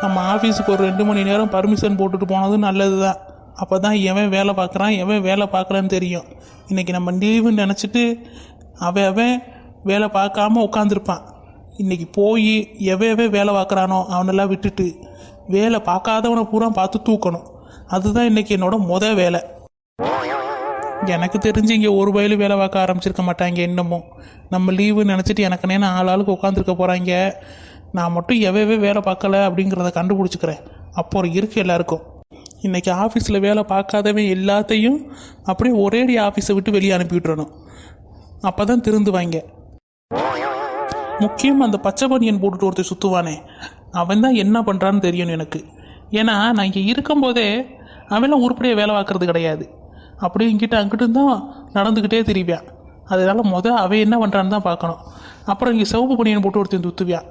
நம்ம ஆஃபீஸுக்கு ஒரு 2 மணி நேரம் பர்மிஷன் போட்டுட்டு போனது நல்லது தான். அப்போ தான் எவன் வேலை பார்க்குறான் எவன் வேலை பார்க்கலன்னு தெரியும். இன்றைக்கி நம்ம லீவுன்னு நினச்சிட்டு அவன் வேலை பார்க்காம உட்காந்துருப்பான். இன்றைக்கி போய் எவன் வேலை பார்க்குறானோ அவனெல்லாம் விட்டுட்டு வேலை பார்க்காதவனை பூரா பார்த்து தூக்கணும். அதுதான் இன்றைக்கி என்னோட வேலை. எனக்கு தெரிஞ்சு இங்கே ஒரு வயலு வேலை பார்க்க ஆரம்பிச்சிருக்க மாட்டாங்க இன்னமும். நம்ம லீவுன்னு நினச்சிட்டு எனக்கு நேரம் ஆளுக்கு உட்காந்துருக்க போகிறாங்க. நான் மட்டும் எவவே வேலை பார்க்கல அப்படிங்கிறத கண்டுபிடிச்சிக்கிறேன். அப்புறம் இருக்குது எல்லாருக்கும். இன்றைக்கி ஆஃபீஸில் வேலை பார்க்காதவன் எல்லாத்தையும் அப்படியே ஒரேடி ஆஃபீஸை விட்டு வெளியே அனுப்பிவிட்றணும். அப்போ தான் திருந்துவாங்க. முக்கியமாக அந்த பச்சை பனியன் போட்டுட்டு ஒருத்தர் சுற்றுவானே, அவன் தான் என்ன பண்ணுறான்னு தெரியணும் எனக்கு. ஏன்னா நான் இங்கே இருக்கும்போதே அவன்லாம் உருப்படியாக வேலை பார்க்குறது கிடையாது. அப்படியே இங்கிட்ட அங்கிட்டு தான் நடந்துக்கிட்டே திரிவான். அதனால் அவன் என்ன பண்ணுறான்னு தான் பார்க்கணும். அப்புறம் இங்கே சிவப்பு பனியன் போட்டு ஒருத்தன் துத்துவான்.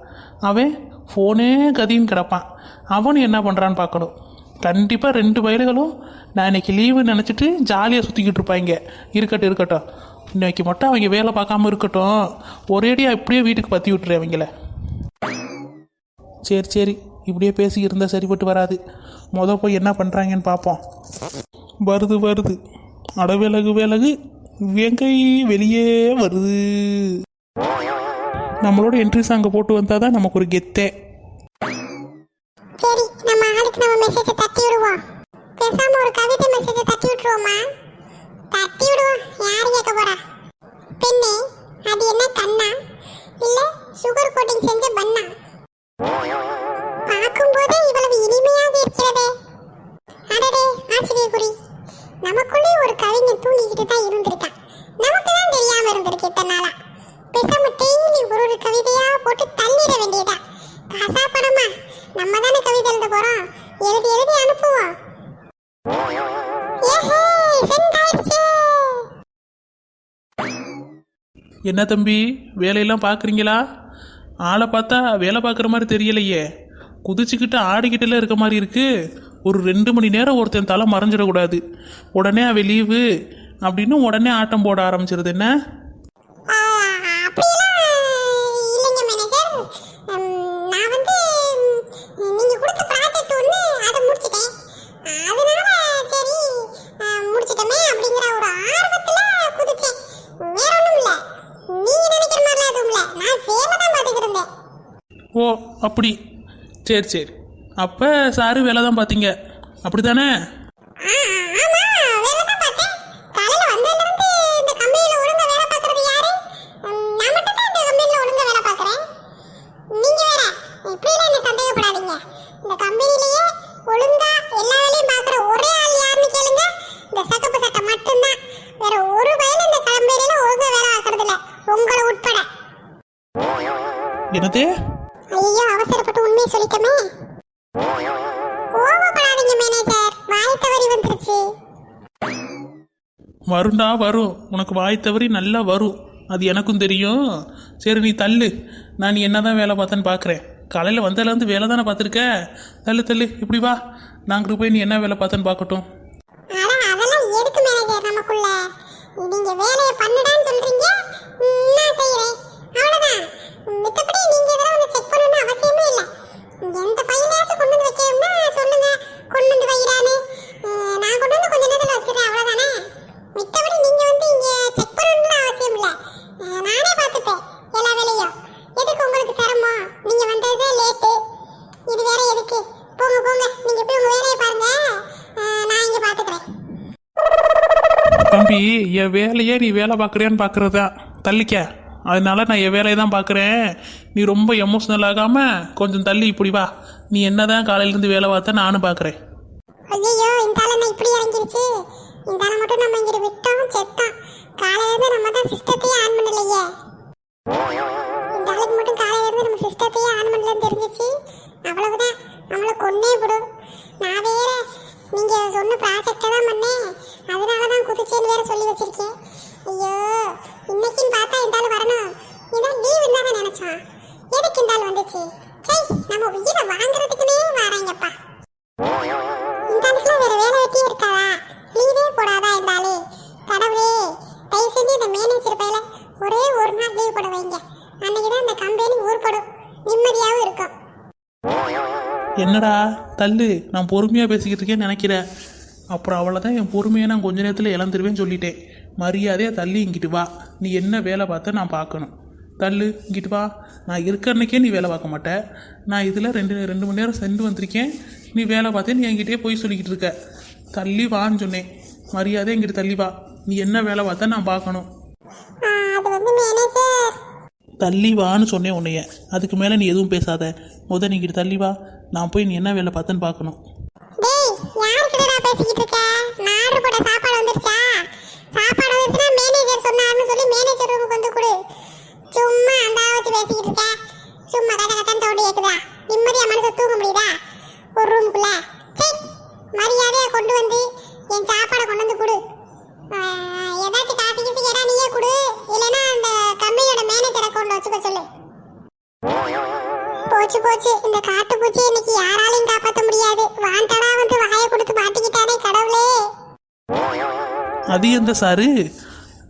அவன் ஃபோனே கதின்னு கிடப்பான். அவனு என்ன பண்ணுறான்னு பார்க்கணும். கண்டிப்பாக 2 வயலுகளும் நான் இன்னைக்கு லீவுன்னு நினச்சிட்டு ஜாலியாக சுற்றிக்கிட்டு இருப்பாங்க. இருக்கட்டும் இன்னைக்கு மட்டும் அவங்க வேலை பார்க்காம இருக்கட்டும். ஒரேடியாக இப்படியே வீட்டுக்கு பற்றி விட்டுறேன் அவங்கள. சரி இப்படியே பேசி இருந்தால் சரிப்பட்டு வராது. போய் என்ன பண்ணுறாங்கன்னு பார்ப்போம். வருது அடவிலகு வெங்கை வெளியே வருது. நம்மளோட என்ட்ரி சாங்கை போட்டு வந்தால் தான் நமக்கு ஒரு கெத்தே. சரி, நம்ம ஆளுக்கு நம்ம மெசேஜை தட்டி விடுவோம். பேசாம ஒரு கவிதை மெசேஜை தட்டி விட்டுருவோமா? தட்டி விடுவோம். யார் கேட்க போறா? பெண்ணே, அது என்ன கண்ணா இல்ல சுகர் கோட்டிங் செஞ்ச பண்ணா? பார்க்கும்போதே இவ்வளவு இனிமையாக இருக்கிறதே. அடடே ஆச்சரியக்குறி. நமக்குள்ளே ஒரு கவிஞன் தூங்கிக்கிட்டு தான் இருந்திருக்கான். நமக்கு தான் தெரியாம இருந்திருக்கு இத்தனை நாளா. பேசாம டெய்லி ஒரு கவிதையா போட்டு தள்ளிட வேண்டியதா. காசா பணமா நம்ம தானே கவிதை எழுத போறோம். எழுதி அனுப்புவோம். என்ன தம்பி, வேலையெல்லாம் பார்க்குறீங்களா? ஆளை பார்த்தா வேலை பார்க்குற மாதிரி தெரியலையே. குதிச்சுக்கிட்டு ஆடிக்கிட்டுல இருக்க மாதிரி இருக்கு. ஒரு 2 மணி நேரம் ஒருத்தன் தலை மறைஞ்சிடக்கூடாது. உடனே அவன் லீவு அப்படின்னு உடனே ஆட்டம் போட ஆரம்பிச்சிருது. என்ன ஓ அப்படி, சரி அப்போ சாரு வேலை தான் பார்த்தீங்க அப்படி தானே? என்னது? ஐயோ, அவசரப்பட்டு உண்மையை சொல்லிட்டமே. கோவப்படாதீங்க மேனேஜர், வாய் தவறி வந்துருச்சு. வரும்டா வரும், உனக்கு வாய் தவறி நல்லா வரும், அது எனக்கும் தெரியும். சரி நீ தள்ளு, நான் நீ என்னதான் வேலை பார்த்தேன்னு பார்க்குறேன். காலையில் வந்ததுலேருந்து வேலை தானே பார்த்துருக்க. தள்ளு இப்படி வா, நாங்கள் போய் நீ என்ன வேலை பார்த்தேன்னு பார்க்கட்டும். அதெல்லாம் எதுக்கு மேனேஜர்? நமக்குள்ள நீங்க வேலையை பண்ணுடான்னு சொல்றீங்க, நான் செய்யறேன், அவ்வளவுதான். மித்தபடி நீங்க இதெல்லாம் வந்து செக் பண்ணணும்னு அவசியமே இல்லை. எந்த ஃபைலையாச்சும் கொண்டு வந்து வைக்கணும்னா சொல்லுங்க, கொண்டு வந்து வைறானே, நான் கொண்டு வந்து கொஞ்ச நேரத்தில் வச்சிடறேன், அவ்வளோதானே. மித்தபடி நீங்க வந்து இங்கே செக் பண்ணணும்னு அவசியம் இல்லை, நானே பார்த்துப்பேன் எல்லா வேலையும். எதுக்கு உங்களுக்கு சிரமம்? நீங்க வந்ததே லேட்டு, இது வேற எதுக்கு? போங்க நீங்க போய் உங்க வேலையை பாருங்க, நான் இங்கே பார்த்துக்கிறேன். தம்பி, என் வேலையே நீ வேலை பார்க்குறியான்னு பார்க்குறதா தள்ளிக்க. அதனால நான் என் வேலையை தான் பார்க்குறேன். நீ ரொம்ப எமோஷ்னல் ஆகாமல் கொஞ்சம் தள்ளி இப்படி வா. நீ என்ன தான் காலையிலேருந்து வேலை பார்த்தா நானும் பார்க்குறேன். ஐயோ, இந்த ஆளை நான் இப்படி இறங்கிருச்சு. இந்த ஆளை மட்டும் நம்ம இங்கே விட்டோம் செத்தான். காலையிலேருந்து நம்ம தான் சிஸ்டத்தையே ஆன் பண்ணலையே. இந்த ஆளுக்கு மட்டும் காலையிலேருந்து நம்ம சிஸ்டத்தையே ஆன் பண்ணலன்னு தெரிஞ்சிச்சு, அவ்வளவுதான், நம்மளை கொன்னே விடும். நான் வேற நீங்கள் சொன்ன ப்ராஜெக்டை தான் பண்ணேன், அதனால தான் குதிச்சேன்னு வேற சொல்லி வச்சிருக்கேன். ஐயோ, இன்னைக்குன்னு பார்த்தா இந்த ஆள் வரணும். இதான் லீவ் தானே நினைச்சான், எதுக்கு இந்த ஆள் வந்துச்சு? சரி, நம்ம உயிரை வாங்குறதுக்குன்னே வராங்கப்பா. இந்த ஆளுக்குலாம் வேற வேலை வெட்டியே இருக்காதா? லீவே போடாதா இந்த ஆளு? கடவுளே, தயவு செஞ்சு இந்த மேனேஜர் பையில ஒரே ஒரு நாள் லீவ் போட வைங்க. அன்னைக்கு தான் இந்த கம்பெனி ஊர்படும், நிம்மதியாகவும் இருக்கும். என்னடா தள்ளு, நான் பொறுமையாக பேசிக்கிட்டு இருக்கேன்னு நினைக்கிறேன். அப்புறம் அவ்வளோதான், என் பொறுமையை நான் கொஞ்ச நேரத்தில் இழந்துருவேன்னு சொல்லிட்டேன். மரியாதையாக தள்ளி இங்கிட்டு வா. நீ என்ன வேலை பார்த்த நான் பார்க்கணும். தள்ளு இங்கிட்டு வா. நான் இருக்கிற அன்னைக்கே நீ வேலை பார்க்க மாட்டேன். நான் இதில் ரெண்டு மணி நேரம் சென்று வந்திருக்கேன். நீ வேலை பார்த்தே நீ என்கிட்டயே போய் சொல்லிக்கிட்டு இருக்க. தள்ளி வான்னு சொன்னேன். மரியாதையாக இங்கிட்டு தள்ளி வா. நீ என்ன வேலை பார்த்தா நான் பார்க்கணும். அது வந்து மேனேஜர். தள்ளி வான்னு சொன்னேன் உன்னைய. அதுக்கு மேலே நீ எதுவும் பேசாத. நீ இங்கிட்டு தள்ளி வா. நான் போய் நீ என்ன வேலை பார்த்தேன்னு பார்க்கணும். டேய் யார்கிட்டடா பேசிக்கிட்டு இருக்க? நான் ஆர்டர் போட்ட சாப்பாடு வந்துருச்சா? சாப்பாடு வந்துச்சுன்னா மேனேஜர் சொன்னாருன்னு சொல்லி மேனேஜர் ரூமுக்கு வந்து கொடு. சும்மா அந்த வச்சு பேசிக்கிட்டு இருக்க. சும்மா கட்ட கட்டன்னு சவுண்ட் கேக்குதா? நிம்மதியா மனசை தூங்க முடியுதா ஒரு ரூமுக்குள்ள? சரி, மரியாதையா கொண்டு வந்து என் சாப்பாடை கொண்டு வந்து கொடு. ஏதாச்சும் காசு கீசு கேட்டா நீயே கொடு, இல்லைன்னா அந்த கம்பெனியோட மேனேஜர் அக்கௌண்ட்ல வச்சுக்க சொல்லு. போச்சு போச்சு, இந்த காட்டு பூச்சி இன்னைக்கு யாராலையும் காப்பாற்ற முடியாது. வாண்டடா வந்து வாயை கொடுத்து மாட்டிக்கிட்டானே கடவுளே. அது எந்த சாரு?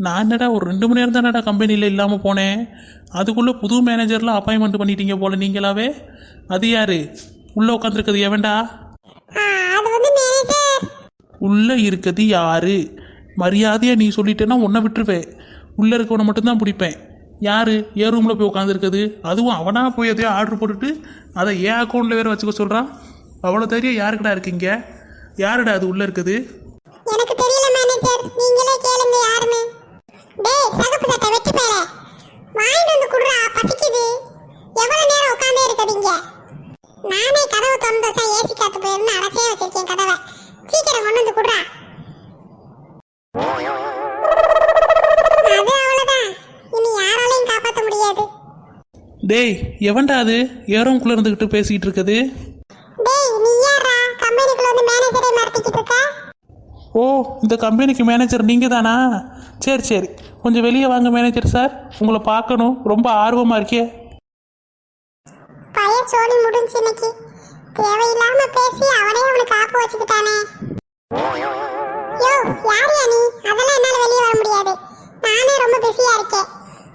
நான் என்னடா ஒரு 2 மணி நேரம் தானடா கம்பெனியில் இல்லாமல் போனேன். அதுக்குள்ளே புது மேனேஜர்லாம் அப்பாயின்மெண்ட் பண்ணிட்டீங்க போல நீங்களாவே. அது யாரு உள்ளே உட்காந்துருக்குது? எவன்டா அது வந்து மேனேஜர். உள்ளே இருக்கிறது யாரு? மரியாதையாக நீ சொல்லிட்டேன்னா உன்னை விட்டுருவேன். உள்ளே இருக்கவனை மட்டும்தான் பிடிப்பேன். யார் ஏன் ரூமில் போய் உட்காந்துருக்குது? அதுவும் அவனாக போய் எதையோ ஆர்டர் போட்டுட்டு அதை ஏன் அக்கௌண்ட்டில் வேறு வச்சுக்க சொல்கிறான். அவ்வளோ தைரியம் யாருக்குடா இருக்கீங்க? யாருடா அது உள்ளே இருக்குது? எனக்கு தெரியல மேனேஜர், நீங்களே கேளுங்க யாருன்னு. டேய் சகப்பு சட்டை வெட்டி பேரே, வாங்கிட்டு வந்து குடுறா, பசிக்குது. எவ்வளவு நேரம் உட்கார்ந்தே இருக்கீங்க? நானே கதவு திறந்து வச்சா ஏசி காத்து போயிருன்னு அடைச்சே வச்சிருக்கேன் கதவை. சீக்கிரம் கொண்டு வந்து குடுறா. அது அவ்வளவுதான், இனி யாராலையும் காப்பாற்ற முடியாது. டேய் எவன்டா அது ஏரோக்குள்ளே இருந்துக்கிட்டு பேசிக்கிட்டு இருக்குது? டேய் நீ யாரா கம்பெனிக்குள்ள வந்து மேனேஜரை மாட்டிக்கிட்டு இருக்க? ஓ, இந்த கம்பெனிக்கு மேனேஜர் நீங்கள் தானா? சரி சரி, கொஞ்சம் வெளியே வாங்க மேனேஜர் சார். உங்களை பார்க்கணும், ரொம்ப ஆர்வமாக இருக்கே. பய சோழி முடிஞ்சு இன்னைக்கு. தேவையில்லாம பேசி அவனே அவனுக்கு ஆப்பு வச்சுக்கிட்டானே. யோ யாரியா நீ? அதெல்லாம் என்னால வெளியே வர முடியாது. நானே ரொம்ப பிஸியா இருக்கேன்.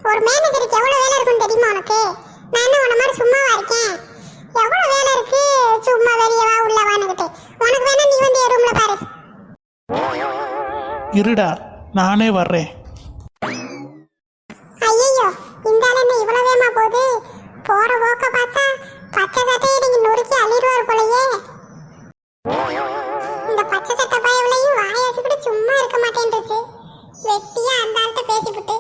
ஒரு மேனேஜருக்கு எவ்வளவு வேலை இருக்குன்னு தெரியுமா உனக்கு? நான் என்ன உன்ன மாதிரி சும்மாவா இருக்கேன்? எவ்வளவு வேலை இருக்கு, சும்மா வெளியே வா உள்ள வான்னுகிட்டு. உனக்கு வேணா நீ வந்து என் ரூம்ல பாரு. இருடா நானே வர்றேன். ஐயோ இந்த ஆள் என்ன இவ்வளவு வேகமா போகுது? போற போக்க பார்த்தா பச்சை சட்டையை நீங்க நொறுக்கி அள்ளிடுவார் போலயே. இந்த பச்சை சட்டை பயவுலையும் வாயை வச்சுக்கிட்டு சும்மா இருக்க மாட்டேன்ருச்சு. வெட்டியா அந்த ஆள்கிட்ட பேசிவிட்டு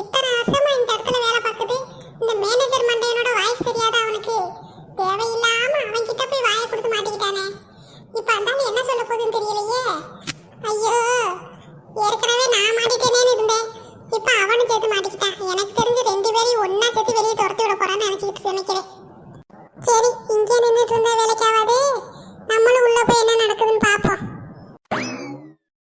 இத்தனை வருஷமா இந்த இடத்துல வேலை பார்க்குது. இந்த மேனேஜர் மண்டையனோட வாய்ஸ் தெரியாத அவனுக்கு? தேவையில்லாம அவன் கிட்ட போய் வாயை கொடுத்து மாட்டிக்கிட்டானே. இப்ப அந்த ஆள் என்ன சொல்ல போகுதுன்னு தெரியலையே. ஐயோ ஏற்கனவே நான் மாட்டிட்டேனேன்னு இருந்தேன். இப்ப அவனும் சேர்த்து மாட்டிக்கிட்டான். எனக்கு தெரிஞ்சு 2 பேரையும் ஒன்னா சேர்த்து வெளியே துரத்தி விட போறான்னு நினைக்கிறேன். சரி இங்கே நின்றுட்டு இருந்த வேலை